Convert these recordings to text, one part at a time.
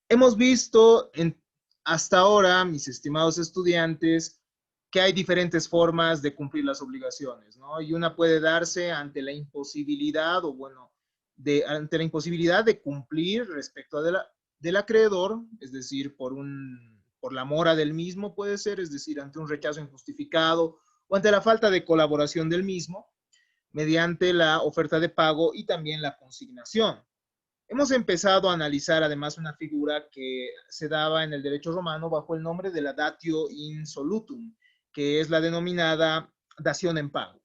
Hemos visto hasta ahora, mis estimados estudiantes, que hay diferentes formas de cumplir las obligaciones, ¿no? Y una puede darse ante la imposibilidad, o bueno, ante la imposibilidad de cumplir respecto a del acreedor, es decir, por la mora del mismo puede ser, es decir, ante un rechazo injustificado o ante la falta de colaboración del mismo, mediante la oferta de pago y también la consignación. Hemos empezado a analizar además una figura que se daba en el derecho romano bajo el nombre de la datio insolutum, que es la denominada dación en pago.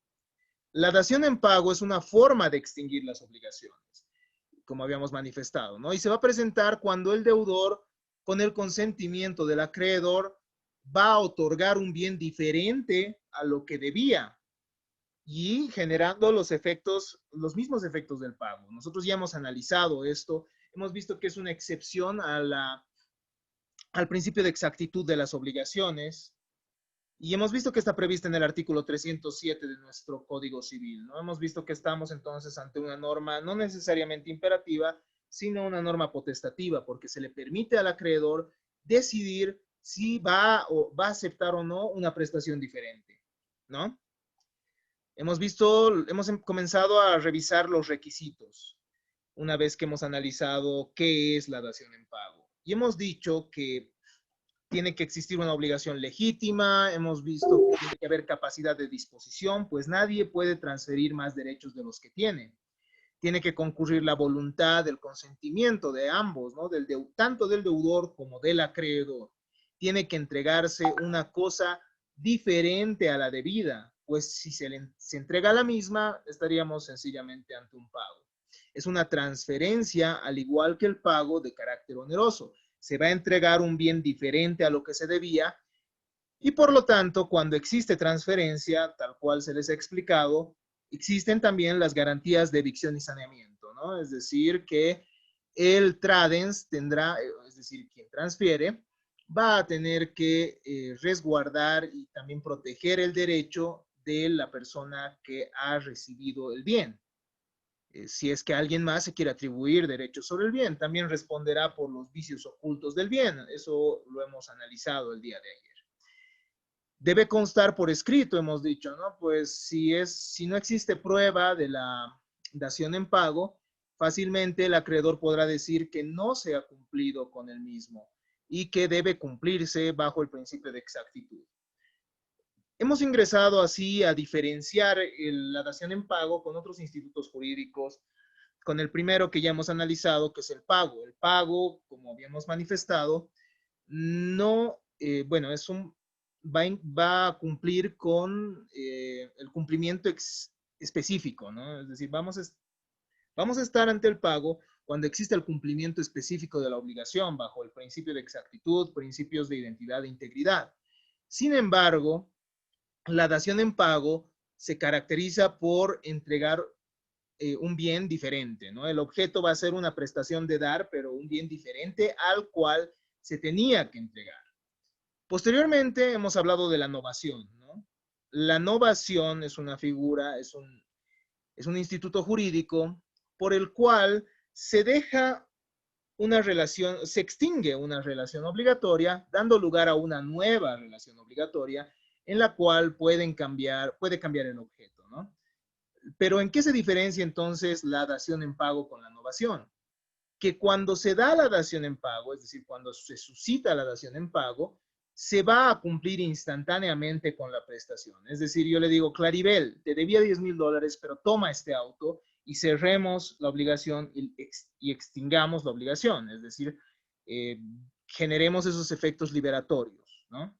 La dación en pago es una forma de extinguir las obligaciones, como habíamos manifestado, ¿no? Y se va a presentar cuando el deudor, con el consentimiento del acreedor, va a otorgar un bien diferente a lo que debía, y generando los mismos efectos del pago. Nosotros ya hemos analizado esto, hemos visto que es una excepción al principio de exactitud de las obligaciones, y hemos visto que está prevista en el artículo 307 de nuestro Código Civil, ¿no? Hemos visto que estamos entonces ante una norma no necesariamente imperativa, sino una norma potestativa, porque se le permite al acreedor decidir si va a aceptar o no una prestación diferente, ¿no? Hemos comenzado a revisar los requisitos una vez que hemos analizado qué es la dación en pago. Y hemos dicho que tiene que existir una obligación legítima, hemos visto que tiene que haber capacidad de disposición, pues nadie puede transferir más derechos de los que tiene. Tiene que concurrir la voluntad, el consentimiento de ambos, ¿no? Tanto del deudor como del acreedor. Tiene que entregarse una cosa diferente a la debida, pues si se entrega la misma, estaríamos sencillamente ante un pago. Es una transferencia, al igual que el pago, de carácter oneroso. Se va a entregar un bien diferente a lo que se debía, y por lo tanto, cuando existe transferencia, tal cual se les ha explicado, existen también las garantías de evicción y saneamiento, ¿no? Es decir, que el tradens tendrá, es decir, quien transfiere, va a tener que resguardar y también proteger el derecho de la persona que ha recibido el bien. Si es que alguien más se quiere atribuir derechos sobre el bien, también responderá por los vicios ocultos del bien. Eso lo hemos analizado el día de ayer. Debe constar por escrito, hemos dicho, ¿no? Pues si no existe prueba de la dación en pago, fácilmente el acreedor podrá decir que no se ha cumplido con el mismo y que debe cumplirse bajo el principio de exactitud. Hemos ingresado así a diferenciar la dación en pago con otros institutos jurídicos, con el primero que ya hemos analizado, que es el pago. El pago, como habíamos manifestado, no, bueno, va a cumplir con el cumplimiento específico, ¿no? Es decir, vamos a estar ante el pago cuando existe el cumplimiento específico de la obligación bajo el principio de exactitud, principios de identidad e integridad. Sin embargo, la dación en pago se caracteriza por entregar un bien diferente, ¿no? El objeto va a ser una prestación de dar, pero un bien diferente al cual se tenía que entregar. Posteriormente hemos hablado de la novación, ¿no? La novación es una figura, es un instituto jurídico por el cual se deja una relación, se extingue una relación obligatoria, dando lugar a una nueva relación obligatoria en la cual puede cambiar el objeto, ¿no? Pero ¿en qué se diferencia entonces la dación en pago con la novación? Que cuando se da la dación en pago, es decir, cuando se suscita la dación en pago, se va a cumplir instantáneamente con la prestación. Es decir, yo le digo, Claribel, te debía $10,000, pero toma este auto y cerremos la obligación y extingamos la obligación. Es decir, eh, generemos esos efectos liberatorios, ¿no?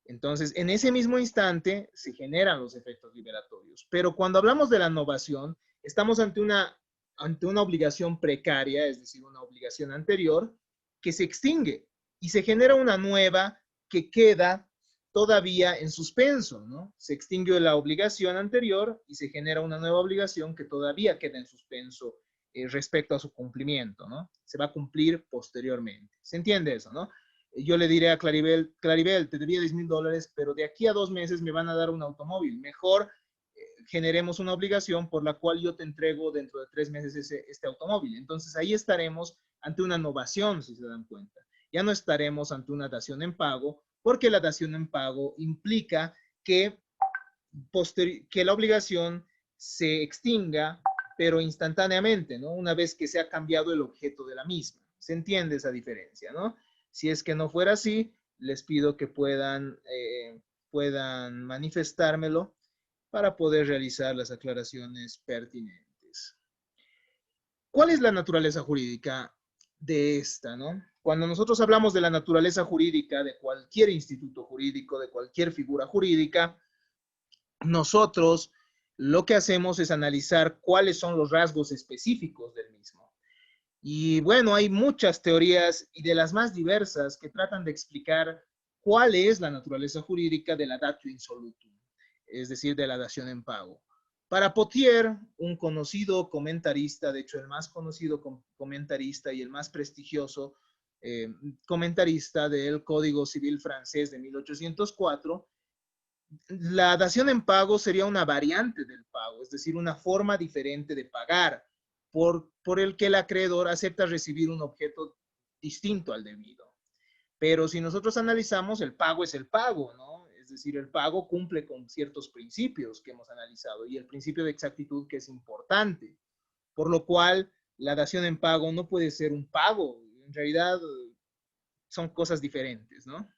Entonces, en ese mismo instante se generan los efectos liberatorios. Pero cuando hablamos de la novación, estamos ante una obligación precaria, es decir, una obligación anterior, que se extingue y se genera una nueva que queda todavía en suspenso, ¿no? Se extingue la obligación anterior y se genera una nueva obligación que todavía queda en suspenso respecto a su cumplimiento, ¿no? Se va a cumplir posteriormente. ¿Se entiende eso, no? Yo le diré a Claribel, te debía $10,000, pero de aquí a 2 meses me van a dar un automóvil. Mejor generemos una obligación por la cual yo te entrego dentro de 3 meses este automóvil. Entonces ahí estaremos ante una novación, si se dan cuenta. Ya no estaremos ante una dación en pago, porque la dación en pago implica que, que la obligación se extinga, pero instantáneamente, ¿no? Una vez que se ha cambiado el objeto de la misma. ¿Se entiende esa diferencia, no? Si es que no fuera así, les pido que puedan manifestármelo para poder realizar las aclaraciones pertinentes. ¿Cuál es la naturaleza jurídica de esta, no? Cuando nosotros hablamos de la naturaleza jurídica de cualquier instituto jurídico, de cualquier figura jurídica, nosotros lo que hacemos es analizar cuáles son los rasgos específicos del mismo. Y bueno, hay muchas teorías y de las más diversas que tratan de explicar cuál es la naturaleza jurídica de la datio insolutum, es decir, de la dación en pago. Para Potier, un conocido comentarista, de hecho el más conocido comentarista y el más prestigioso comentarista del Código Civil francés de 1804, la dación en pago sería una variante del pago, es decir, una forma diferente de pagar por el que el acreedor acepta recibir un objeto distinto al debido. Pero si nosotros analizamos, el pago es el pago, ¿no? Es decir, el pago cumple con ciertos principios que hemos analizado y el principio de exactitud que es importante, por lo cual la dación en pago no puede ser un pago, en realidad son cosas diferentes, ¿no?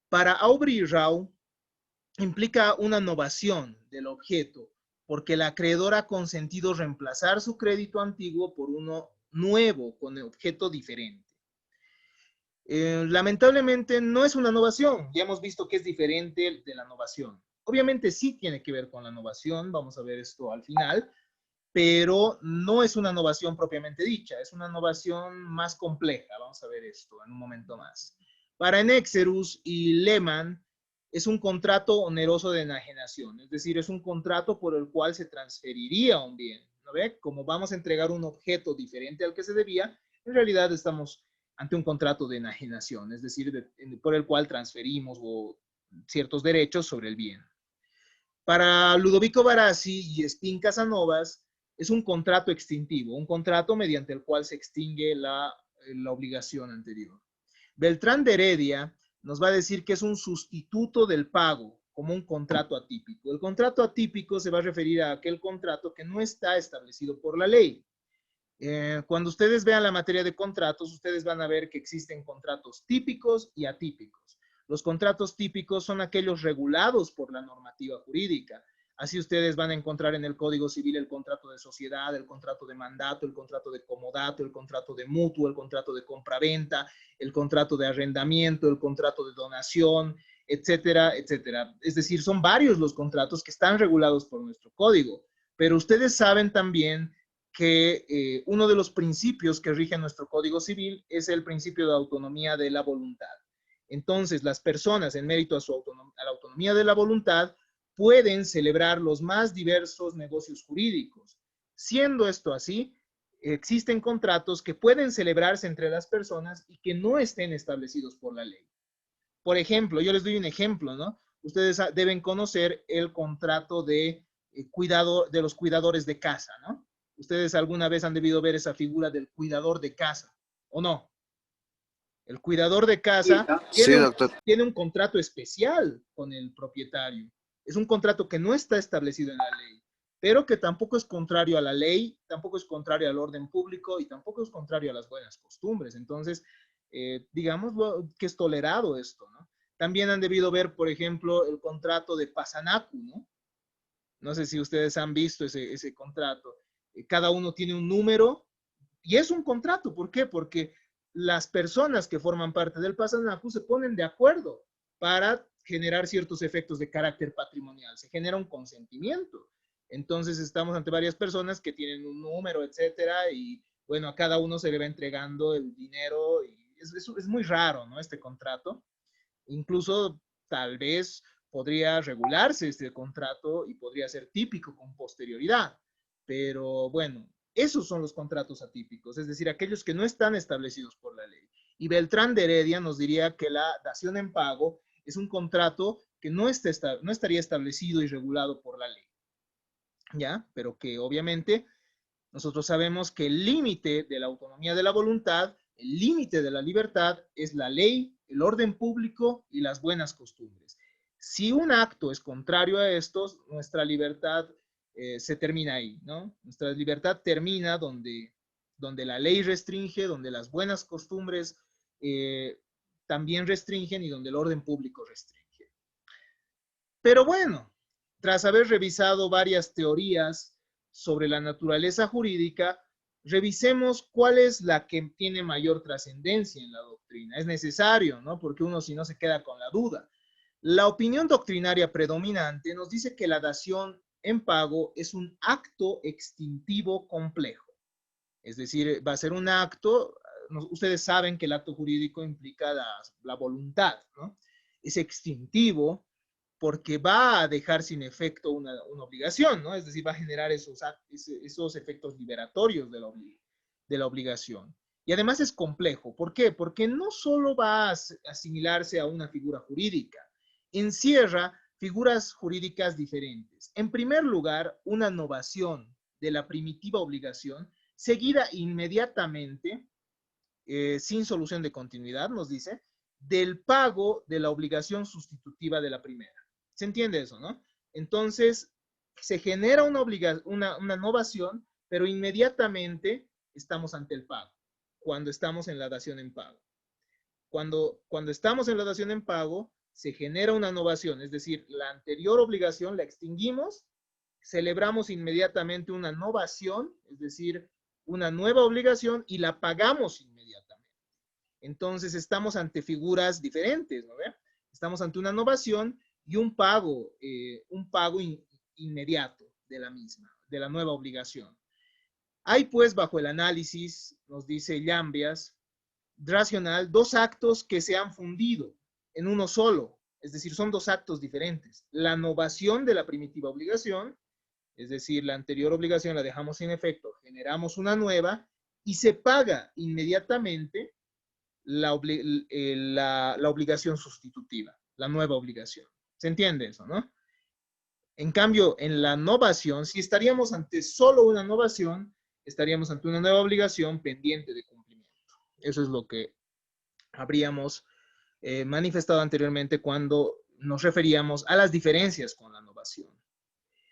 Para Aubry y Rao, implica una novación del objeto, porque el acreedor ha consentido reemplazar su crédito antiguo por uno nuevo, con objeto diferente. Lamentablemente no es una novación, ya hemos visto que es diferente de la novación. Obviamente sí tiene que ver con la novación, vamos a ver esto al final, pero no es una novación propiamente dicha, es una novación más compleja, vamos a ver esto en un momento más. Para Enexerus y Lehmann, es un contrato oneroso de enajenación, es decir, es un contrato por el cual se transferiría un bien, ¿no ve? Como vamos a entregar un objeto diferente al que se debía, en realidad estamos ante un contrato de enajenación, es decir, por el cual transferimos ciertos derechos sobre el bien. Para Ludovico Barassi y Espín Casanovas, es un contrato extintivo, un contrato mediante el cual se extingue la obligación anterior. Beltrán de Heredia nos va a decir que es un sustituto del pago, como un contrato atípico. El contrato atípico se va a referir a aquel contrato que no está establecido por la ley. Cuando ustedes vean la materia de contratos, ustedes van a ver que existen contratos típicos y atípicos. Los contratos típicos son aquellos regulados por la normativa jurídica. Así ustedes van a encontrar en el Código Civil el contrato de sociedad, el contrato de mandato, el contrato de comodato, el contrato de mutuo, el contrato de compraventa, el contrato de arrendamiento, el contrato de donación, etcétera, etcétera. Es decir, son varios los contratos que están regulados por nuestro código. Pero ustedes saben también que uno de los principios que rige nuestro Código Civil es el principio de autonomía de la voluntad. Entonces, las personas, en mérito a la autonomía de la voluntad, pueden celebrar los más diversos negocios jurídicos. Siendo esto así, existen contratos que pueden celebrarse entre las personas y que no estén establecidos por la ley. Por ejemplo, yo les doy un ejemplo, ¿no? Ustedes deben conocer el contrato de cuidado de los cuidadores de casa, ¿no? Ustedes alguna vez han debido ver esa figura del cuidador de casa, ¿o no? El cuidador de casa Sí, doctor. tiene un contrato especial con el propietario. Es un contrato que no está establecido en la ley, pero que tampoco es contrario a la ley, tampoco es contrario al orden público y tampoco es contrario a las buenas costumbres. Entonces, digamos que es tolerado esto, ¿no? También han debido ver, por ejemplo, el contrato de Pasanacu, ¿no? No sé si ustedes han visto ese contrato. Cada uno tiene un número y es un contrato. ¿Por qué? Porque las personas que forman parte del Pasanacu se ponen de acuerdo para generar ciertos efectos de carácter patrimonial. Se genera un consentimiento. Entonces estamos ante varias personas que tienen un número, etcétera, y bueno, a cada uno se le va entregando el dinero y es muy raro, ¿no? Este contrato. Incluso tal vez podría regularse este contrato y podría ser típico con posterioridad. Pero bueno, esos son los contratos atípicos, es decir, aquellos que no están establecidos por la ley. Y Beltrán de Heredia nos diría que la dación en pago es un contrato que no estaría establecido y regulado por la ley. ¿ya? Pero que obviamente nosotros sabemos que el límite de la autonomía de la voluntad, el límite de la libertad es la ley, el orden público y las buenas costumbres. Si un acto es contrario a estos, nuestra libertad se termina ahí, ¿no? Nuestra libertad termina donde la ley restringe, donde las buenas costumbres también restringen y donde el orden público restringe. Pero bueno, tras haber revisado varias teorías sobre la naturaleza jurídica, revisemos cuál es la que tiene mayor trascendencia en la doctrina. Es necesario, ¿no? Porque uno si no se queda con la duda. La opinión doctrinaria predominante nos dice que la dación en pago es un acto extintivo complejo. Es decir, va a ser un acto, ustedes saben que el acto jurídico implica la voluntad, ¿no? Es extintivo porque va a dejar sin efecto una obligación, ¿no? Es decir, va a generar esos efectos liberatorios de la obligación. Y además es complejo. ¿Por qué? Porque no solo va a asimilarse a una figura jurídica, encierra figuras jurídicas diferentes. En primer lugar, una novación de la primitiva obligación, seguida inmediatamente, sin solución de continuidad, nos dice, del pago de la obligación sustitutiva de la primera. ¿Se entiende eso, no? Entonces, se genera una novación, pero inmediatamente estamos ante el pago, cuando estamos en la dación en pago. Cuando estamos en la dación en pago, se genera una novación, es decir, la anterior obligación la extinguimos, celebramos inmediatamente una novación, es decir, una nueva obligación y la pagamos inmediatamente. Entonces estamos ante figuras diferentes, ¿no? Estamos ante una novación y un pago inmediato de la misma, de la nueva obligación. Hay pues bajo el análisis, nos dice Llambias, racional, dos actos que se han fundido en uno solo, es decir, son dos actos diferentes. La novación de la primitiva obligación, es decir, la anterior obligación la dejamos sin efecto, generamos una nueva y se paga inmediatamente la obligación sustitutiva, la nueva obligación. ¿Se entiende eso, no? En cambio, en la novación, si estaríamos ante solo una novación, estaríamos ante una nueva obligación pendiente de cumplimiento. Eso es lo que habríamos manifestado anteriormente cuando nos referíamos a las diferencias con la novación.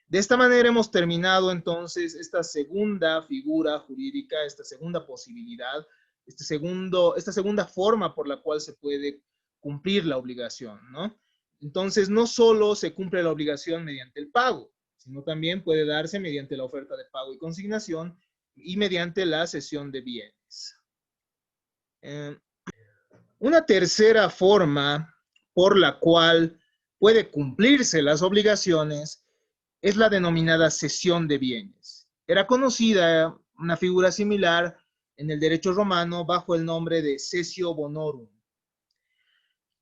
De esta manera hemos terminado entonces esta segunda figura jurídica, esta segunda posibilidad, esta segunda forma por la cual se puede cumplir la obligación, ¿no? Entonces, no solo se cumple la obligación mediante el pago, sino también puede darse mediante la oferta de pago y consignación y mediante la cesión de bienes. Una tercera forma por la cual puede cumplirse las obligaciones es la denominada cesión de bienes. Era conocida una figura similar en el derecho romano bajo el nombre de cessio bonorum.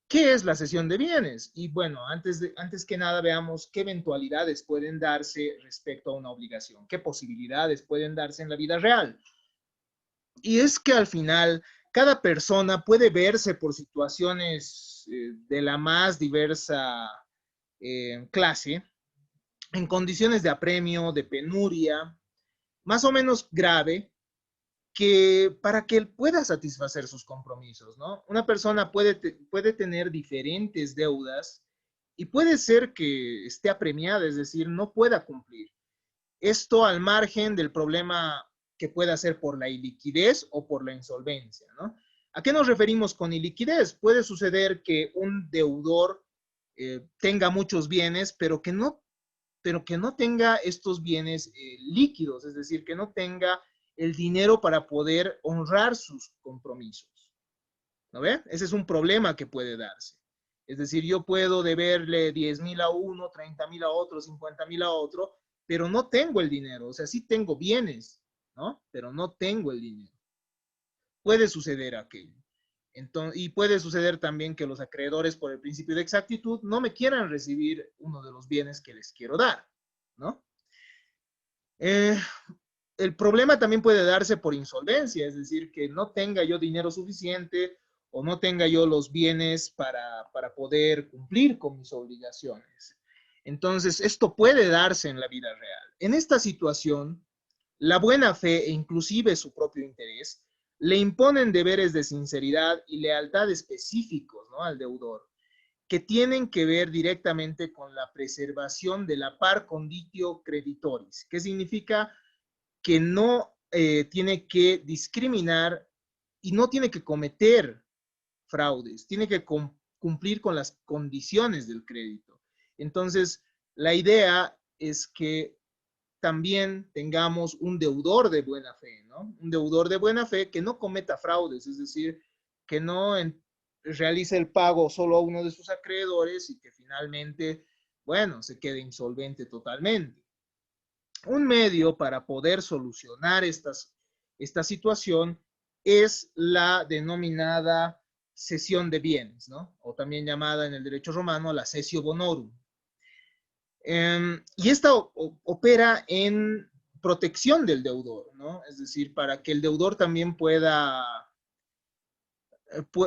¿Qué es la cesión de bienes? Y bueno, antes que nada veamos qué eventualidades pueden darse respecto a una obligación, qué posibilidades pueden darse en la vida real. Y es que al final cada persona puede verse por situaciones de la más diversa clase, en condiciones de apremio, de penuria, más o menos grave, que para que él pueda satisfacer sus compromisos, ¿no? Una persona puede tener diferentes deudas y puede ser que esté apremiada, es decir, no pueda cumplir. Esto al margen del problema que pueda ser por la iliquidez o por la insolvencia, ¿no? ¿A qué nos referimos con iliquidez? Puede suceder que un deudor tenga muchos bienes, pero que no tenga estos bienes líquidos, es decir, que no tenga el dinero para poder honrar sus compromisos. ¿No ve? Ese es un problema que puede darse. Es decir, yo puedo deberle 10,000 a uno, 30,000 a otro, 50,000 a otro, pero no tengo el dinero. O sea, sí tengo bienes, ¿no? Pero no tengo el dinero. Puede suceder aquello. Entonces, y puede suceder también que los acreedores, por el principio de exactitud, no me quieran recibir uno de los bienes que les quiero dar, ¿no? El problema también puede darse por insolvencia, es decir, que no tenga yo dinero suficiente o no tenga yo los bienes para poder cumplir con mis obligaciones. Entonces, esto puede darse en la vida real. En esta situación, la buena fe e inclusive su propio interés le imponen deberes de sinceridad y lealtad específicos, ¿no?, al deudor, que tienen que ver directamente con la preservación de la par conditio creditoris, que significa que no tiene que discriminar y no tiene que cometer fraudes, tiene que cumplir con las condiciones del crédito. Entonces, la idea es que también tengamos un deudor de buena fe, ¿no? Un deudor de buena fe que no cometa fraudes, es decir, que no realice el pago solo a uno de sus acreedores y que finalmente, bueno, se quede insolvente totalmente. Un medio para poder solucionar esta situación es la denominada cesión de bienes, ¿no? O también llamada en el derecho romano la cesio bonorum. Y esta opera en protección del deudor, ¿no? Es decir, para que el deudor también pueda,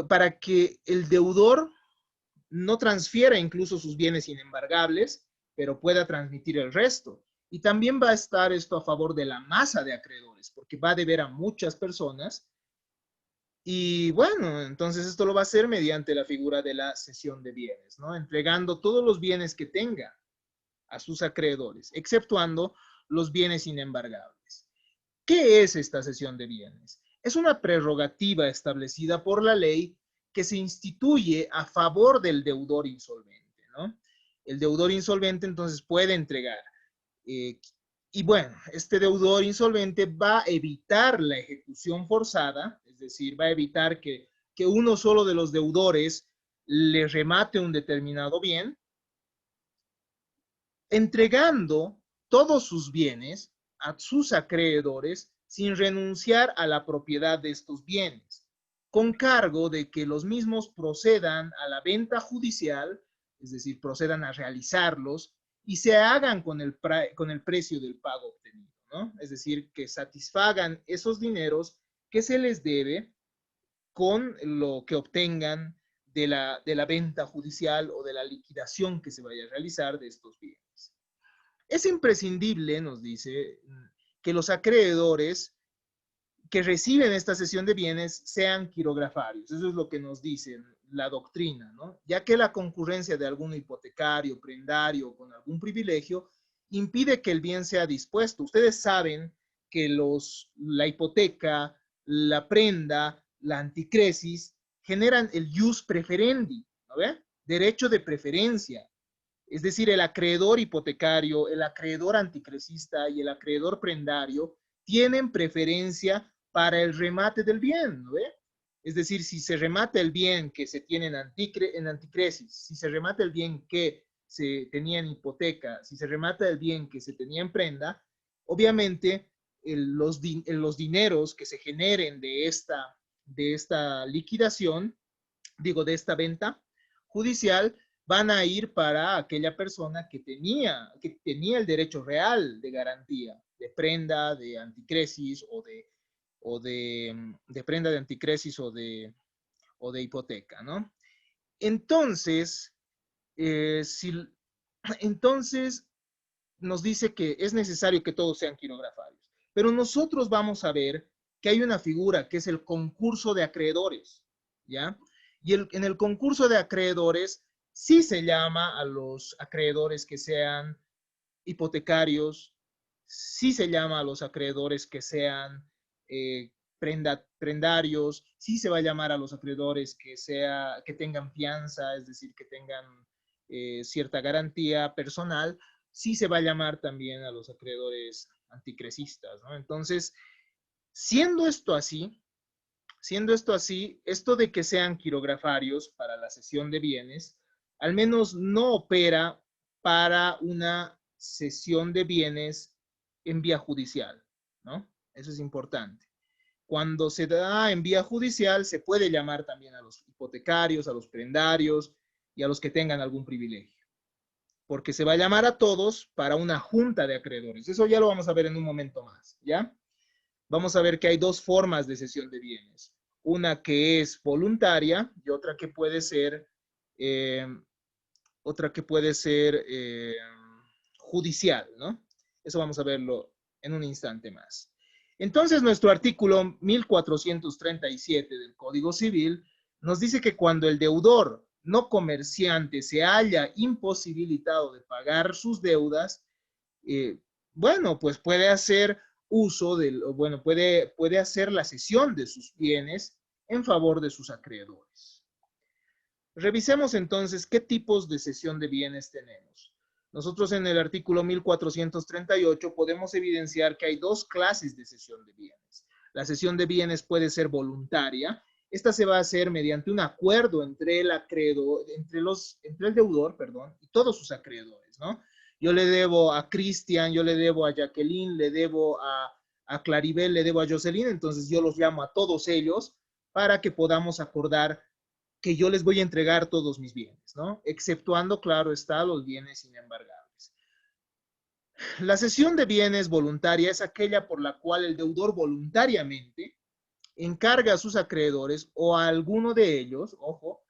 para que el deudor no transfiera incluso sus bienes inembargables, pero pueda transmitir el resto. Y también va a estar esto a favor de la masa de acreedores, porque va a deber a muchas personas. Y bueno, entonces esto lo va a hacer mediante la figura de la cesión de bienes, ¿no? Entregando todos los bienes que tenga a sus acreedores, exceptuando los bienes inembargables. ¿Qué es esta cesión de bienes? Es una prerrogativa establecida por la ley que se instituye a favor del deudor insolvente, ¿no? El deudor insolvente entonces puede entregar. Y bueno, este deudor insolvente va a evitar la ejecución forzada, es decir, va a evitar que uno solo de los deudores le remate un determinado bien, entregando todos sus bienes a sus acreedores sin renunciar a la propiedad de estos bienes, con cargo de que los mismos procedan a la venta judicial, es decir, procedan a realizarlos y se hagan con el precio del pago obtenido, ¿no? Es decir, que satisfagan esos dineros que se les debe con lo que obtengan de la venta judicial o de la liquidación que se vaya a realizar de estos bienes. Es imprescindible, nos dice, que los acreedores que reciben esta cesión de bienes sean quirografarios. Eso es lo que nos dice la doctrina, ¿no? Ya que la concurrencia de algún hipotecario, prendario con algún privilegio impide que el bien sea dispuesto. Ustedes saben que la hipoteca, la prenda, la anticresis generan el ius preferendi, ¿no ve? Derecho de preferencia. Es decir, el acreedor hipotecario, el acreedor anticresista y el acreedor prendario tienen preferencia para el remate del bien, ¿no ve? Es decir, si se remata el bien que se tiene en anticresis, si se remata el bien que se tenía en hipoteca, si se remata el bien que se tenía en prenda, obviamente los dineros que se generen de esta liquidación, digo, de esta venta judicial, van a ir para aquella persona que tenía el derecho real de garantía, de prenda, de anticresis de prenda de anticresis o de hipoteca, ¿no? Entonces, entonces nos dice que es necesario que todos sean quirografarios, pero nosotros vamos a ver que hay una figura que es el concurso de acreedores, ¿ya? Y en el concurso de acreedores sí se llama a los acreedores que sean hipotecarios, sí se llama a los acreedores que sean prendarios, sí se va a llamar a los acreedores que tengan fianza, es decir, que tengan cierta garantía personal, sí se va a llamar también a los acreedores anticresistas, ¿no? Entonces, siendo esto así, esto de que sean quirografarios para la cesión de bienes, al menos no opera para una cesión de bienes en vía judicial, ¿no? Eso es importante. Cuando se da en vía judicial, se puede llamar también a los hipotecarios, a los prendarios y a los que tengan algún privilegio, porque se va a llamar a todos para una junta de acreedores. Eso ya lo vamos a ver en un momento más, ¿ya? Vamos a ver que hay dos formas de cesión de bienes. Una que es voluntaria y otra que puede ser otra que puede ser judicial, ¿no? Eso vamos a verlo en un instante más. Entonces, nuestro artículo 1437 del Código Civil nos dice que cuando el deudor no comerciante se halla imposibilitado de pagar sus deudas, bueno, pues puede hacer uso del, bueno, puede hacer la cesión de sus bienes en favor de sus acreedores. Revisemos entonces qué tipos de cesión de bienes tenemos. Nosotros en el artículo 1438 podemos evidenciar que hay dos clases de cesión de bienes. La cesión de bienes puede ser voluntaria. Esta se va a hacer mediante un acuerdo entre el acreedor, entre el deudor, perdón, y todos sus acreedores, ¿no? Yo le debo a Cristian, yo le debo a Jacqueline, le debo a Claribel, le debo a Jocelyn, entonces yo los llamo a todos ellos para que podamos acordar que yo les voy a entregar todos mis bienes, ¿no? Exceptuando, claro está, los bienes inembargables. La cesión de bienes voluntaria es aquella por la cual el deudor voluntariamente encarga a sus acreedores o a alguno de ellos, ojo,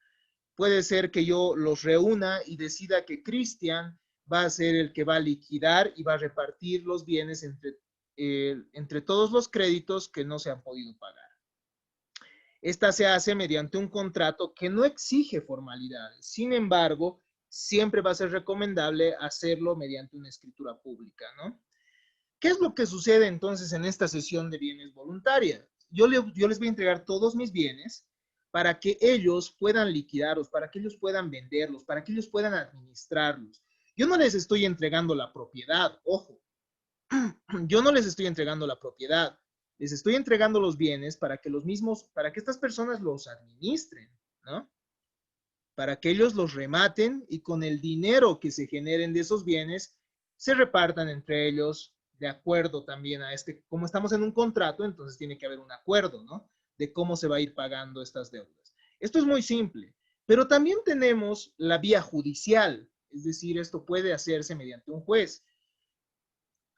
puede ser que yo los reúna y decida que Cristian va a ser el que va a liquidar y va a repartir los bienes entre todos los créditos que no se han podido pagar. Esta se hace mediante un contrato que no exige formalidades. Sin embargo, siempre va a ser recomendable hacerlo mediante una escritura pública, ¿no? ¿Qué es lo que sucede entonces en esta cesión de bienes voluntaria? Yo les voy a entregar todos mis bienes para que ellos puedan liquidarlos, para que ellos puedan venderlos, para que ellos puedan administrarlos. Yo no les estoy entregando la propiedad, ojo, yo no les estoy entregando la propiedad, les estoy entregando los bienes para que para que estas personas los administren, ¿no? Para que ellos los rematen y con el dinero que se generen de esos bienes se repartan entre ellos de acuerdo también a como estamos en un contrato, entonces tiene que haber un acuerdo, ¿no? De cómo se va a ir pagando estas deudas. Esto es muy simple, pero también tenemos la vía judicial, es decir, esto puede hacerse mediante un juez.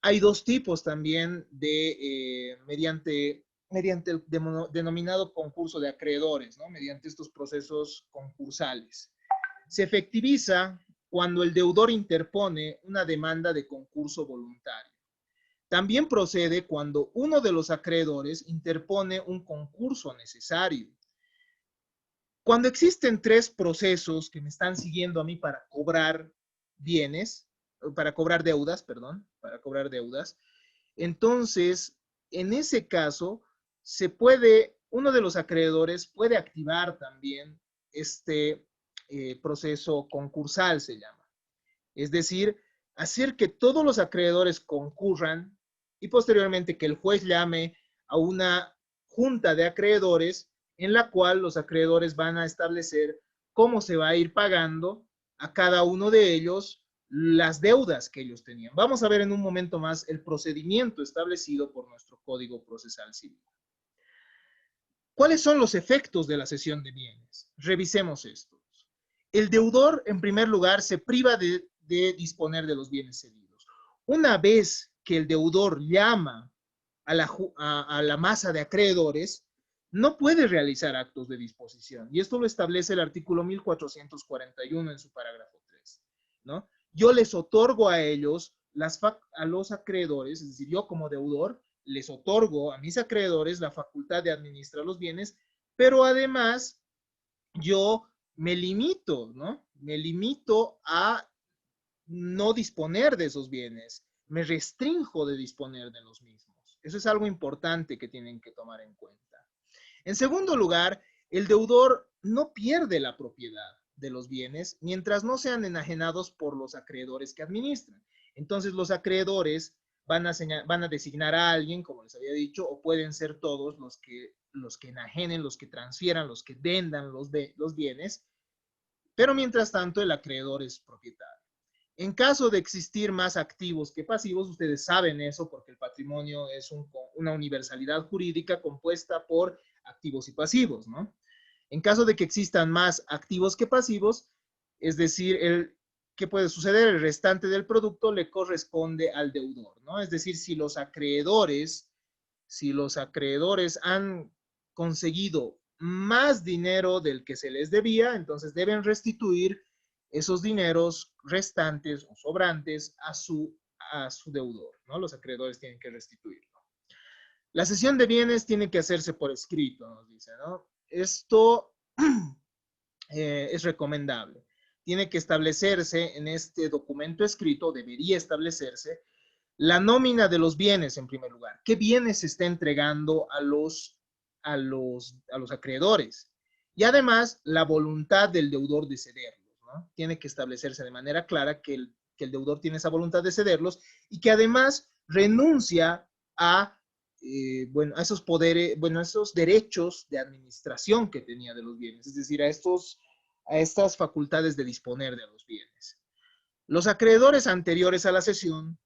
Hay dos tipos también mediante el denominado concurso de acreedores, ¿no? Mediante estos procesos concursales. Se efectiviza cuando el deudor interpone una demanda de concurso voluntario. También procede cuando uno de los acreedores interpone un concurso necesario. Cuando existen tres procesos que me están siguiendo a mí para cobrar bienes, para cobrar deudas, perdón, para cobrar deudas, entonces, en ese caso, uno de los acreedores puede activar también este proceso concursal, se llama. Es decir, hacer que todos los acreedores concurran y posteriormente que el juez llame a una junta de acreedores en la cual los acreedores van a establecer cómo se va a ir pagando a cada uno de ellos las deudas que ellos tenían. Vamos a ver en un momento más el procedimiento establecido por nuestro Código Procesal Civil. ¿Cuáles son los efectos de la cesión de bienes? Revisemos estos. El deudor, en primer lugar, se priva de disponer de los bienes cedidos. Una vez que el deudor llama a la masa de acreedores, no puede realizar actos de disposición. Y esto lo establece el artículo 1441 en su parágrafo 3, ¿no? Yo les otorgo a ellos, a los acreedores, es decir, yo como deudor, les otorgo a mis acreedores la facultad de administrar los bienes, pero además yo me limito, ¿no? Me limito a no disponer de esos bienes, me restrinjo de disponer de los mismos. Eso es algo importante que tienen que tomar en cuenta. En segundo lugar, el deudor no pierde la propiedad de los bienes mientras no sean enajenados por los acreedores que administran. Entonces los acreedores van a designar a alguien, como les había dicho, o pueden ser todos los que enajenen, los que transfieran, los que vendan los bienes, pero mientras tanto el acreedor es propietario. En caso de existir más activos que pasivos, ustedes saben eso porque el patrimonio es una universalidad jurídica compuesta por activos y pasivos, ¿no? En caso de que existan más activos que pasivos, es decir, ¿qué puede suceder? El restante del producto le corresponde al deudor, ¿no? Es decir, si los acreedores han conseguido más dinero del que se les debía, entonces deben restituir esos dineros restantes o sobrantes a su deudor, ¿no? Los acreedores tienen que restituirlo. La cesión de bienes tiene que hacerse por escrito, nos dice, ¿no? Esto es recomendable. Tiene que establecerse en este documento escrito, debería establecerse, la nómina de los bienes en primer lugar. ¿Qué bienes se está entregando a los acreedores? Y además, la voluntad del deudor de cederlos, ¿no? Tiene que establecerse de manera clara que el deudor tiene esa voluntad de cederlos y que además renuncia a, bueno, a esos poderes, bueno, a esos derechos de administración que tenía de los bienes, es decir, a estas facultades de disponer de los bienes. Los acreedores anteriores a la cesión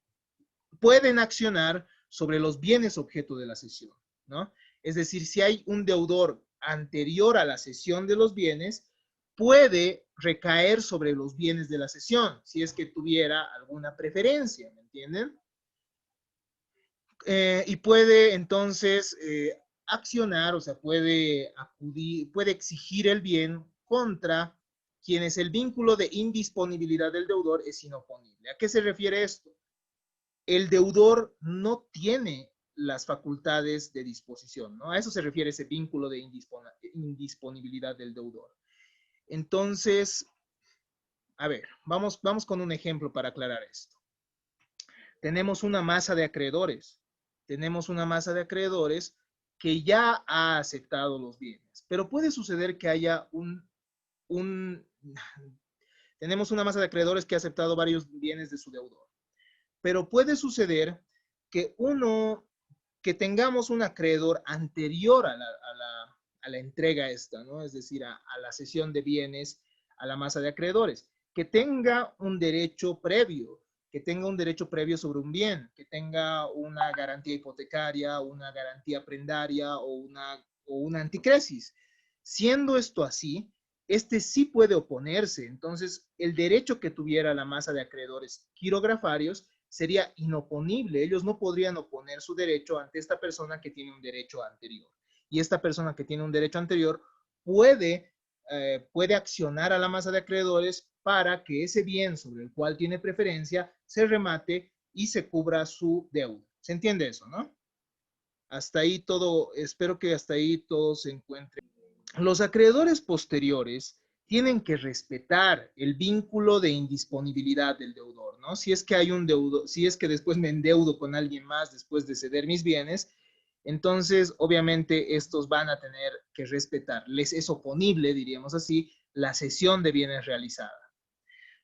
pueden accionar sobre los bienes objeto de la cesión, ¿no? Es decir, si hay un deudor anterior a la cesión de los bienes, puede recaer sobre los bienes de la cesión, si es que tuviera alguna preferencia, ¿me entienden? Y puede entonces accionar, o sea, puede acudir, puede exigir el bien contra quienes el vínculo de indisponibilidad del deudor es inoponible. ¿A qué se refiere esto? El deudor no tiene las facultades de disposición, ¿no? A eso se refiere ese vínculo de indisponibilidad del deudor. Entonces, a ver, vamos con un ejemplo para aclarar esto. Tenemos una masa de acreedores. Tenemos una masa de acreedores que ya ha aceptado los bienes, pero puede suceder que haya tenemos una masa de acreedores que ha aceptado varios bienes de su deudor. Pero puede suceder que tengamos un acreedor anterior a la entrega esta, ¿no? Es decir, a la cesión de bienes a la masa de acreedores, que tenga un derecho previo, sobre un bien, que tenga una garantía hipotecaria, una garantía prendaria o una anticresis. Siendo esto así, este sí puede oponerse. Entonces, el derecho que tuviera la masa de acreedores quirografarios sería inoponible. Ellos no podrían oponer su derecho ante esta persona que tiene un derecho anterior. Y esta persona que tiene un derecho anterior puede accionar a la masa de acreedores para que ese bien sobre el cual tiene preferencia se remate y se cubra su deuda. ¿Se entiende eso, no? Hasta ahí todo, espero que hasta ahí todo se encuentre. Los acreedores posteriores tienen que respetar el vínculo de indisponibilidad del deudor, ¿no? Si es que hay un deudor, si es que después me endeudo con alguien más después de ceder mis bienes, entonces obviamente estos van a tener que respetar. Les es oponible, diríamos así, la cesión de bienes realizada.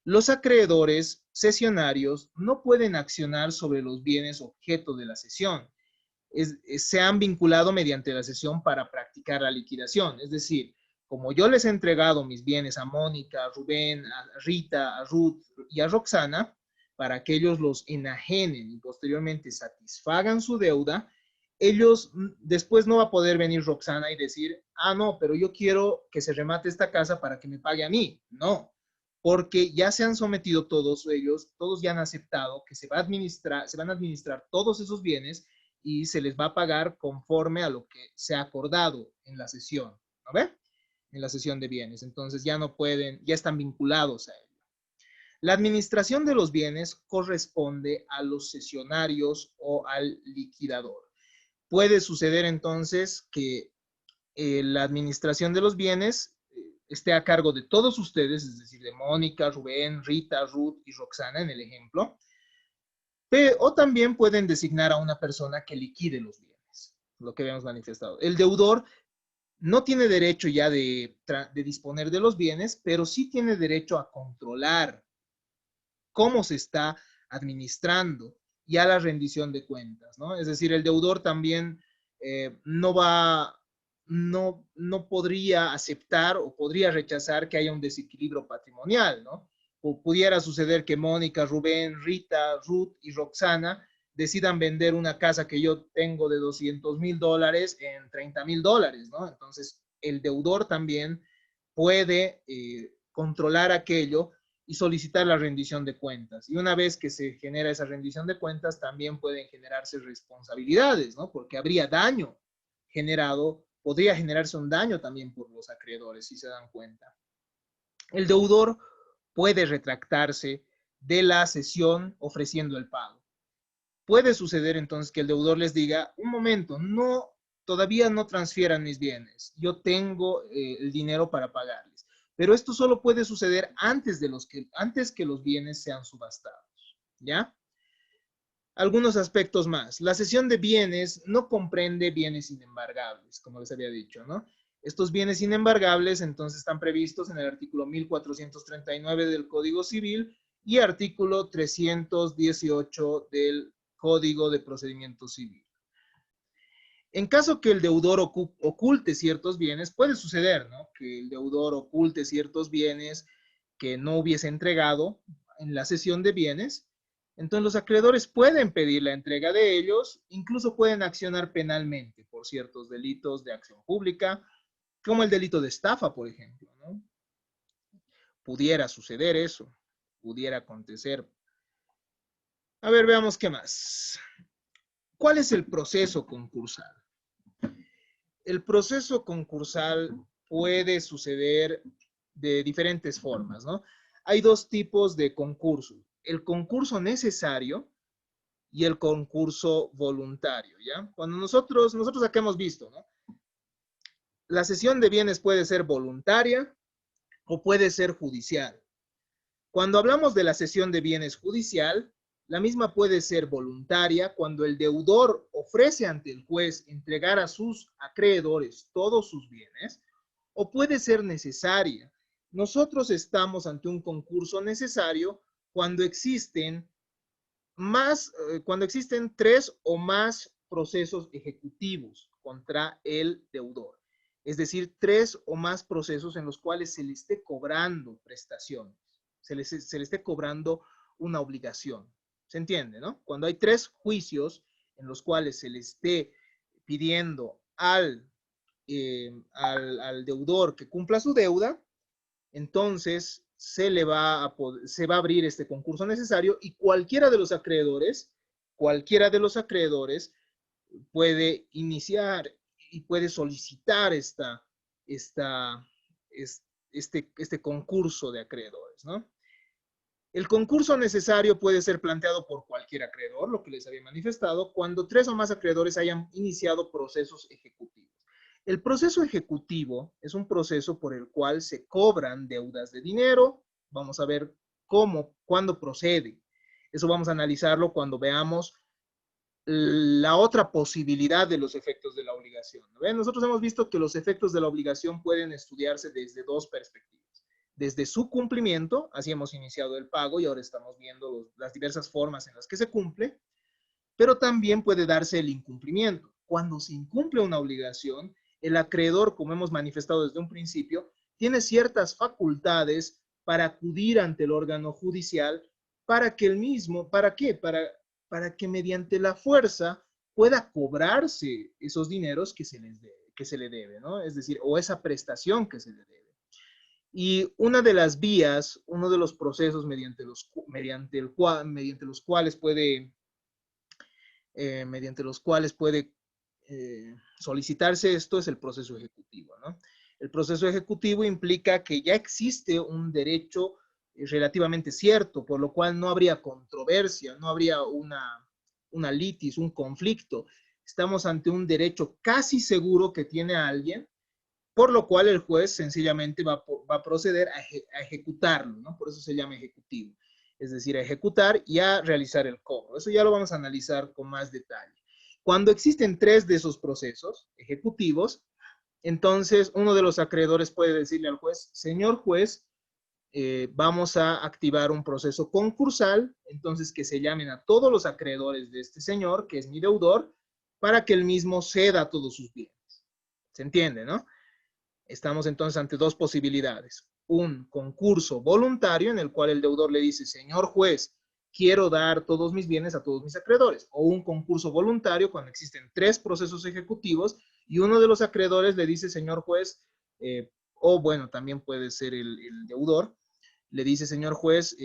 Los acreedores cesionarios no pueden accionar sobre los bienes objeto de la cesión. Se han vinculado mediante la cesión para practicar la liquidación. Es decir, como yo les he entregado mis bienes a Mónica, a Rubén, a Rita, a Ruth y a Roxana, para que ellos los enajenen y posteriormente satisfagan su deuda, ellos después no va a poder venir Roxana y decir, ah, no, pero yo quiero que se remate esta casa para que me pague a mí. No, porque ya se han sometido todos ellos, todos ya han aceptado que se van a administrar todos esos bienes y se les va a pagar conforme a lo que se ha acordado en la sesión, ¿no ve? En la sesión de bienes. Entonces ya no pueden, ya están vinculados a ello. La administración de los bienes corresponde a los cesionarios o al liquidador. Puede suceder entonces que la administración de los bienes esté a cargo de todos ustedes, es decir, de Mónica, Rubén, Rita, Ruth y Roxana en el ejemplo, o también pueden designar a una persona que liquide los bienes, lo que habíamos manifestado. El deudor no tiene derecho ya de disponer de los bienes, pero sí tiene derecho a controlar cómo se está administrando y a la rendición de cuentas, ¿no? Es decir, el deudor también no podría aceptar o podría rechazar que haya un desequilibrio patrimonial, ¿no? O pudiera suceder que Mónica, Rubén, Rita, Ruth y Roxana decidan vender una casa que yo tengo de $200,000 en $30,000, ¿no? Entonces, el deudor también puede controlar aquello y solicitar la rendición de cuentas. Y una vez que se genera esa rendición de cuentas, también pueden generarse responsabilidades, ¿no? Porque habría daño generado, podría generarse un daño también por los acreedores, si se dan cuenta. El deudor puede retractarse de la cesión ofreciendo el pago. Puede suceder entonces que el deudor les diga, un momento, no, todavía no transfieran mis bienes, yo tengo el dinero para pagarles. Pero esto solo puede suceder antes que los bienes sean subastados, ¿ya? Algunos aspectos más. La cesión de bienes no comprende bienes inembargables, como les había dicho, ¿no? Estos bienes inembargables entonces están previstos en el artículo 1439 del Código Civil y artículo 318 del Código de Procedimiento Civil. En caso que el deudor oculte ciertos bienes, puede suceder, ¿no? Que el deudor oculte ciertos bienes que no hubiese entregado en la cesión de bienes. Entonces los acreedores pueden pedir la entrega de ellos, incluso pueden accionar penalmente por ciertos delitos de acción pública, como el delito de estafa, por ejemplo, ¿no? Pudiera suceder eso, pudiera acontecer. A ver, veamos qué más. ¿Cuál es el proceso concursal? El proceso concursal puede suceder de diferentes formas, ¿no? Hay dos tipos de concurso. El concurso necesario y el concurso voluntario, ¿ya? Cuando nosotros acá hemos visto, ¿no? La cesión de bienes puede ser voluntaria o puede ser judicial. Cuando hablamos de la cesión de bienes judicial, la misma puede ser voluntaria cuando el deudor ofrece ante el juez entregar a sus acreedores todos sus bienes, o puede ser necesaria. Nosotros estamos ante un concurso necesario cuando existen tres o más procesos ejecutivos contra el deudor. Es decir, tres o más procesos en los cuales se le esté cobrando prestaciones, se le esté cobrando una obligación. ¿Se entiende, no? Cuando hay tres juicios en los cuales se le esté pidiendo al deudor que cumpla su deuda, entonces se va a abrir este concurso necesario y cualquiera de los acreedores puede iniciar y puede solicitar este concurso de acreedores, ¿no? El concurso necesario puede ser planteado por cualquier acreedor, lo que les había manifestado, cuando tres o más acreedores hayan iniciado procesos ejecutivos. El proceso ejecutivo es un proceso por el cual se cobran deudas de dinero. Vamos a ver cuándo procede. Eso vamos a analizarlo cuando veamos la otra posibilidad de los efectos de la obligación. ¿Ven? Nosotros hemos visto que los efectos de la obligación pueden estudiarse desde dos perspectivas. Desde su cumplimiento, así hemos iniciado el pago y ahora estamos viendo las diversas formas en las que se cumple, pero también puede darse el incumplimiento. Cuando se incumple una obligación, el acreedor, como hemos manifestado desde un principio, tiene ciertas facultades para acudir ante el órgano judicial para que el mismo, ¿para qué? Para que mediante la fuerza pueda cobrarse esos dineros que se le debe, ¿no? Es decir, o esa prestación que se le debe. Y una de las vías, uno de los procesos mediante los cuales puede solicitarse esto es el proceso ejecutivo, ¿no? El proceso ejecutivo implica que ya existe un derecho relativamente cierto, por lo cual no habría controversia, no habría una litis, un conflicto. Estamos ante un derecho casi seguro que tiene alguien, por lo cual el juez sencillamente va a proceder a ejecutarlo, ¿no? Por eso se llama ejecutivo, es decir, a ejecutar y a realizar el cobro. Eso ya lo vamos a analizar con más detalle. Cuando existen tres de esos procesos ejecutivos, entonces uno de los acreedores puede decirle al juez, señor juez, vamos a activar un proceso concursal, entonces que se llamen a todos los acreedores de este señor, que es mi deudor, para que el mismo ceda todos sus bienes. ¿Se entiende, no? Estamos entonces ante dos posibilidades. Un concurso voluntario en el cual el deudor le dice, señor juez, quiero dar todos mis bienes a todos mis acreedores. O un concurso voluntario cuando existen tres procesos ejecutivos y uno de los acreedores le dice, señor juez, o bueno, también puede ser el deudor, le dice, señor juez,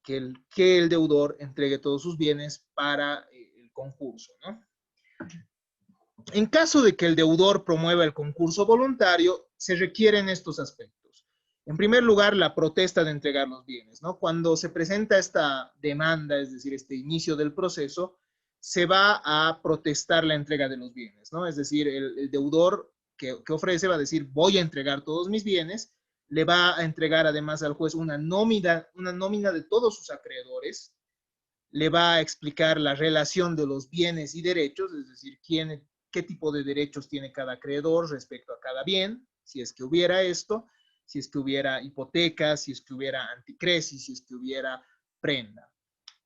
que el deudor entregue todos sus bienes para el concurso, ¿no? En caso de que el deudor promueva el concurso voluntario, se requieren estos aspectos. En primer lugar, la protesta de entregar los bienes, ¿no? Cuando se presenta esta demanda, es decir, este inicio del proceso, se va a protestar la entrega de los bienes, ¿no? Es decir, el deudor que ofrece va a decir, voy a entregar todos mis bienes, le va a entregar además al juez una nómina de todos sus acreedores, le va a explicar la relación de los bienes y derechos, es decir, qué tipo de derechos tiene cada acreedor respecto a cada bien, si es que hubiera esto, si es que hubiera hipoteca, si es que hubiera anticresis, si es que hubiera prenda.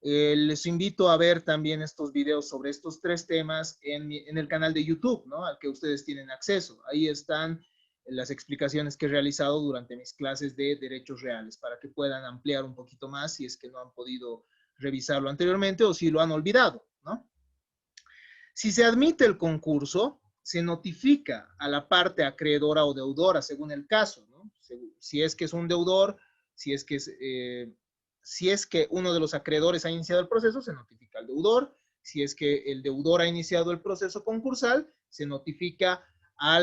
Les invito a ver también estos videos sobre estos tres temas en el canal de YouTube, ¿no? Al que ustedes tienen acceso. Ahí están las explicaciones que he realizado durante mis clases de derechos reales para que puedan ampliar un poquito más si es que no han podido revisarlo anteriormente o si lo han olvidado, ¿no? Si se admite el concurso, se notifica a la parte acreedora o deudora según el caso, ¿no? Si es que es un deudor, si es que uno de los acreedores ha iniciado el proceso, se notifica al deudor. Si es que el deudor ha iniciado el proceso concursal, se notifica a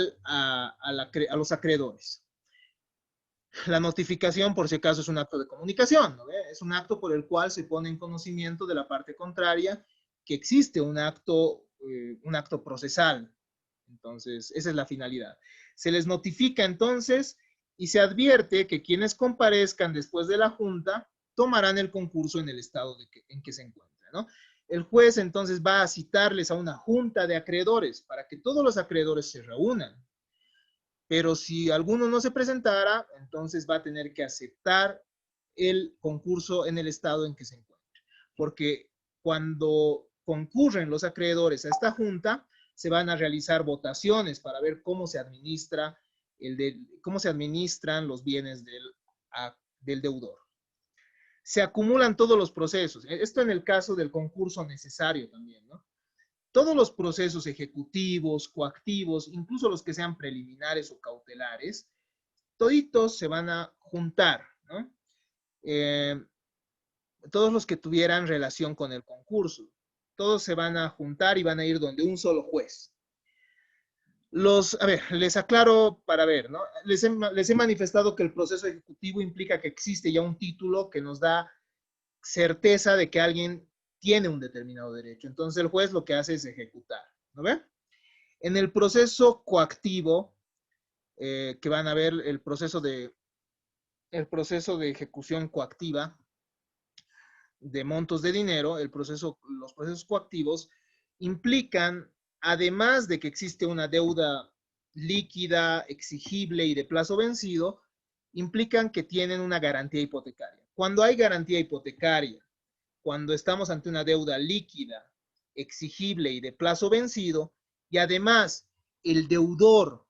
los acreedores. La notificación, por si acaso, es un acto de comunicación, ¿no? Es un acto por el cual se pone en conocimiento de la parte contraria que existe un acto procesal. Entonces, esa es la finalidad. Se les notifica entonces y se advierte que quienes comparezcan después de la junta tomarán el concurso en el estado en que se encuentra, ¿no? El juez entonces va a citarles a una junta de acreedores para que todos los acreedores se reúnan. Pero si alguno no se presentara, entonces va a tener que aceptar el concurso en el estado en que se encuentra. Porque cuando concurren los acreedores a esta junta, se van a realizar votaciones para ver cómo se administran los bienes del deudor. Se acumulan todos los procesos. Esto en el caso del concurso necesario también, ¿no? Todos los procesos ejecutivos, coactivos, incluso los que sean preliminares o cautelares, toditos se van a juntar, ¿no? Todos los que tuvieran relación con el concurso, todos se van a juntar y van a ir donde un solo juez. A ver, les aclaro para ver, ¿no? Les he manifestado que el proceso ejecutivo implica que existe ya un título que nos da certeza de que alguien tiene un determinado derecho. Entonces el juez lo que hace es ejecutar, ¿no ve? En el proceso coactivo, que van a ver el proceso de ejecución coactiva de montos de dinero, los procesos coactivos implican, además de que existe una deuda líquida, exigible y de plazo vencido, implican que tienen una garantía hipotecaria. Cuando hay garantía hipotecaria, cuando estamos ante una deuda líquida, exigible y de plazo vencido, y además el deudor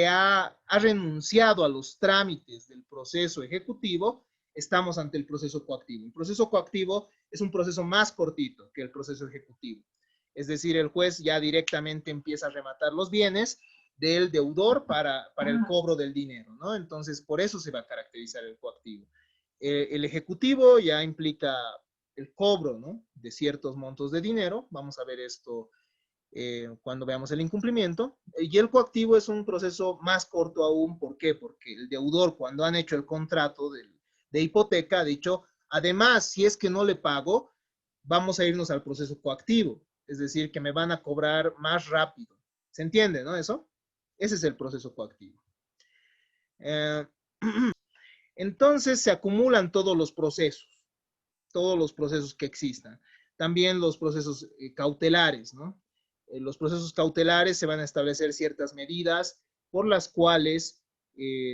ha renunciado a los trámites del proceso ejecutivo, estamos ante el proceso coactivo. El proceso coactivo es un proceso más cortito que el proceso ejecutivo. Es decir, el juez ya directamente empieza a rematar los bienes del deudor para el cobro del dinero, ¿no? Entonces, por eso se va a caracterizar el coactivo. El ejecutivo ya implica el cobro, ¿no?, de ciertos montos de dinero. Vamos a ver esto cuando veamos el incumplimiento. Y el coactivo es un proceso más corto aún. ¿Por qué? Porque el deudor, cuando han hecho el contrato de hipoteca, ha dicho, además, si es que no le pago, vamos a irnos al proceso coactivo. Es decir, que me van a cobrar más rápido. ¿Se entiende, no? Eso. Ese es el proceso coactivo. Entonces se acumulan todos los procesos que existan. También los procesos cautelares, ¿no? Los procesos cautelares se van a establecer ciertas medidas por las cuales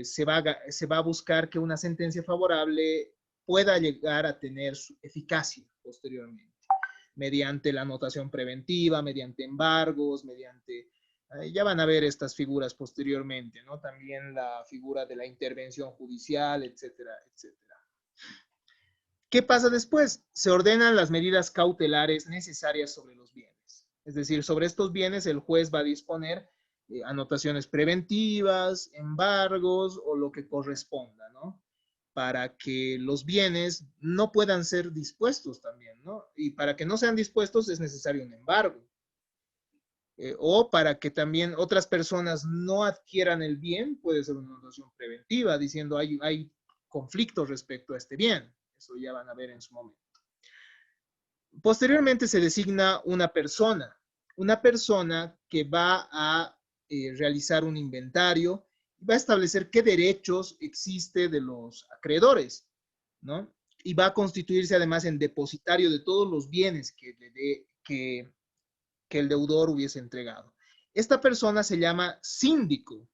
se va a buscar que una sentencia favorable pueda llegar a tener su eficacia posteriormente, mediante la anotación preventiva, mediante embargos, ya van a ver estas figuras posteriormente, ¿no? También la figura de la intervención judicial, etcétera, etcétera. ¿Qué pasa después? Se ordenan las medidas cautelares necesarias sobre los bienes. Es decir, sobre estos bienes el juez va a disponer anotaciones preventivas, embargos o lo que corresponda, ¿no? Para que los bienes no puedan ser dispuestos también, ¿no? Y para que no sean dispuestos es necesario un embargo. O para que también otras personas no adquieran el bien, puede ser una anotación preventiva, diciendo hay conflictos respecto a este bien. Eso ya van a ver en su momento. Posteriormente se designa una persona que va a realizar un inventario y va a establecer qué derechos existe de los acreedores, ¿no? Y va a constituirse además en depositario de todos los bienes que el deudor hubiese entregado. Esta persona se llama síndico,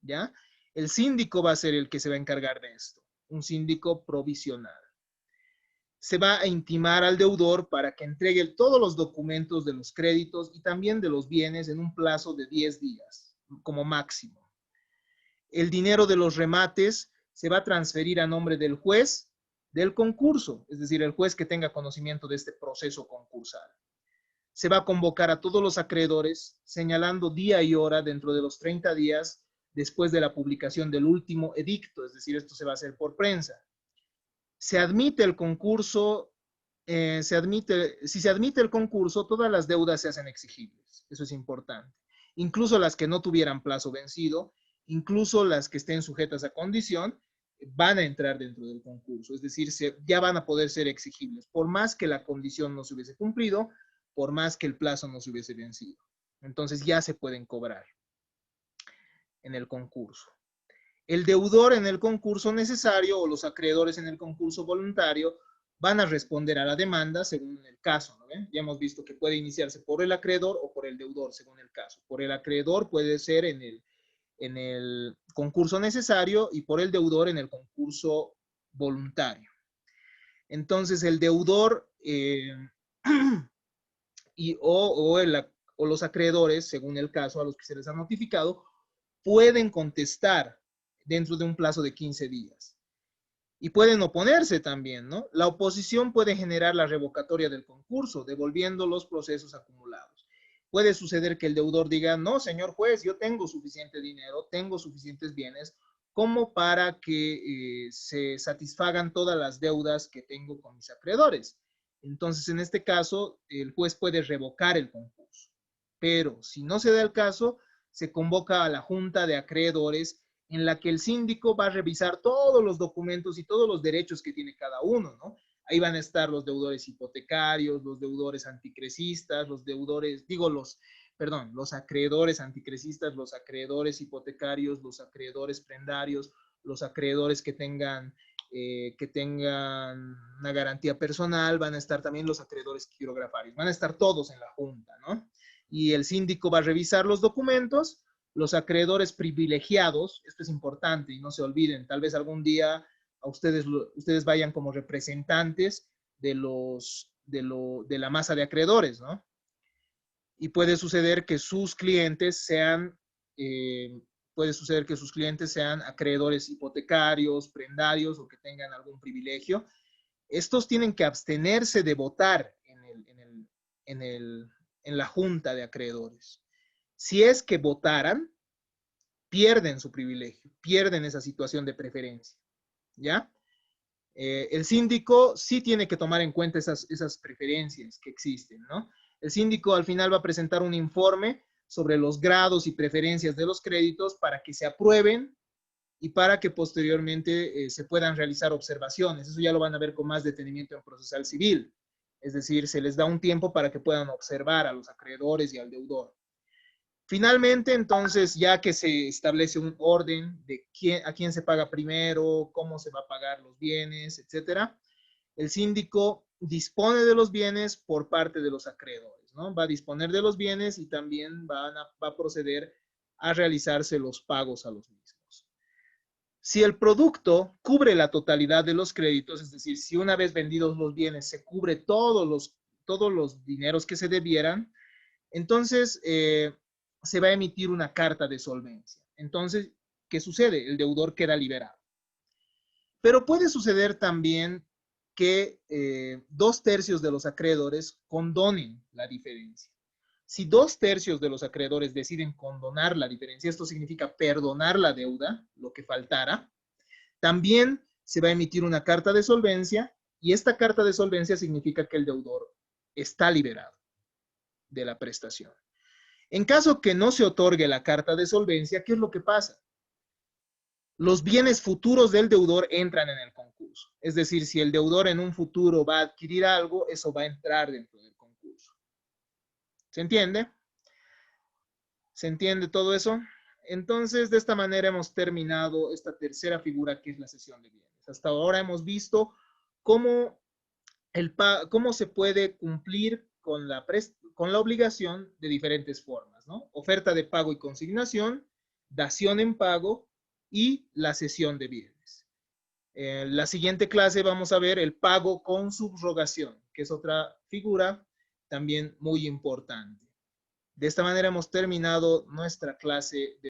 ¿ya? El síndico va a ser el que se va a encargar de esto, un síndico provisional. Se va a intimar al deudor para que entregue todos los documentos de los créditos y también de los bienes en un plazo de 10 días, como máximo. El dinero de los remates se va a transferir a nombre del juez del concurso, es decir, el juez que tenga conocimiento de este proceso concursal. Se va a convocar a todos los acreedores, señalando día y hora dentro de los 30 días después de la publicación del último edicto, es decir, esto se va a hacer por prensa. Se admite el concurso, si se admite el concurso, todas las deudas se hacen exigibles. Eso es importante. Incluso las que no tuvieran plazo vencido, incluso las que estén sujetas a condición, van a entrar dentro del concurso. Es decir, ya van a poder ser exigibles, por más que la condición no se hubiese cumplido, por más que el plazo no se hubiese vencido. Entonces ya se pueden cobrar en el concurso. El deudor en el concurso necesario o los acreedores en el concurso voluntario van a responder a la demanda según el caso, ¿no ven? Ya hemos visto que puede iniciarse por el acreedor o por el deudor según el caso. Por el acreedor puede ser en el concurso necesario y por el deudor en el concurso voluntario. Entonces el deudor o los acreedores, según el caso a los que se les ha notificado, pueden contestar dentro de un plazo de 15 días. Y pueden oponerse también, ¿no? La oposición puede generar la revocatoria del concurso, devolviendo los procesos acumulados. Puede suceder que el deudor diga, no, señor juez, yo tengo suficiente dinero, tengo suficientes bienes, como para que se satisfagan todas las deudas que tengo con mis acreedores. Entonces, en este caso, el juez puede revocar el concurso. Pero si no se da el caso, se convoca a la junta de acreedores en la que el síndico va a revisar todos los documentos y todos los derechos que tiene cada uno, ¿no? Ahí van a estar los deudores hipotecarios, los deudores anticresistas, los acreedores anticresistas, los acreedores hipotecarios, los acreedores prendarios, los acreedores que tengan una garantía personal, van a estar también los acreedores quirografarios, van a estar todos en la junta, ¿no? Y el síndico va a revisar los documentos. Los acreedores privilegiados, esto es importante y no se olviden, tal vez algún día a ustedes vayan como representantes de la masa de acreedores, ¿no? Y puede suceder que sus clientes sean acreedores hipotecarios, prendarios o que tengan algún privilegio. Estos tienen que abstenerse de votar en la junta de acreedores. Si es que votaran, pierden su privilegio, pierden esa situación de preferencia, ¿ya? El síndico sí tiene que tomar en cuenta esas preferencias que existen, ¿no? El síndico al final va a presentar un informe sobre los grados y preferencias de los créditos para que se aprueben y para que posteriormente se puedan realizar observaciones. Eso ya lo van a ver con más detenimiento en procesal civil. Es decir, se les da un tiempo para que puedan observar a los acreedores y al deudor. Finalmente, entonces, ya que se establece un orden de a quién se paga primero, cómo se va a pagar los bienes, etcétera, el síndico dispone de los bienes por parte de los acreedores, ¿no? Va a disponer de los bienes y también va a proceder a realizarse los pagos a los mismos. Si el producto cubre la totalidad de los créditos, es decir, si una vez vendidos los bienes se cubre todos los dineros que se debieran, entonces se va a emitir una carta de solvencia. Entonces, ¿qué sucede? El deudor queda liberado. Pero puede suceder también que 2/3 de los acreedores condonen la diferencia. Si 2/3 de los acreedores deciden condonar la diferencia, esto significa perdonar la deuda, lo que faltara, también se va a emitir una carta de solvencia y esta carta de solvencia significa que el deudor está liberado de la prestación. En caso que no se otorgue la carta de solvencia, ¿qué es lo que pasa? Los bienes futuros del deudor entran en el concurso. Es decir, si el deudor en un futuro va a adquirir algo, eso va a entrar dentro del concurso. ¿Se entiende? ¿Se entiende todo eso? Entonces, de esta manera hemos terminado esta tercera figura que es la cesión de bienes. Hasta ahora hemos visto cómo, cómo se puede cumplir con la obligación de diferentes formas, ¿no? Oferta de pago y consignación, dación en pago y la cesión de bienes. En la siguiente clase vamos a ver el pago con subrogación, que es otra figura también muy importante. De esta manera hemos terminado nuestra clase de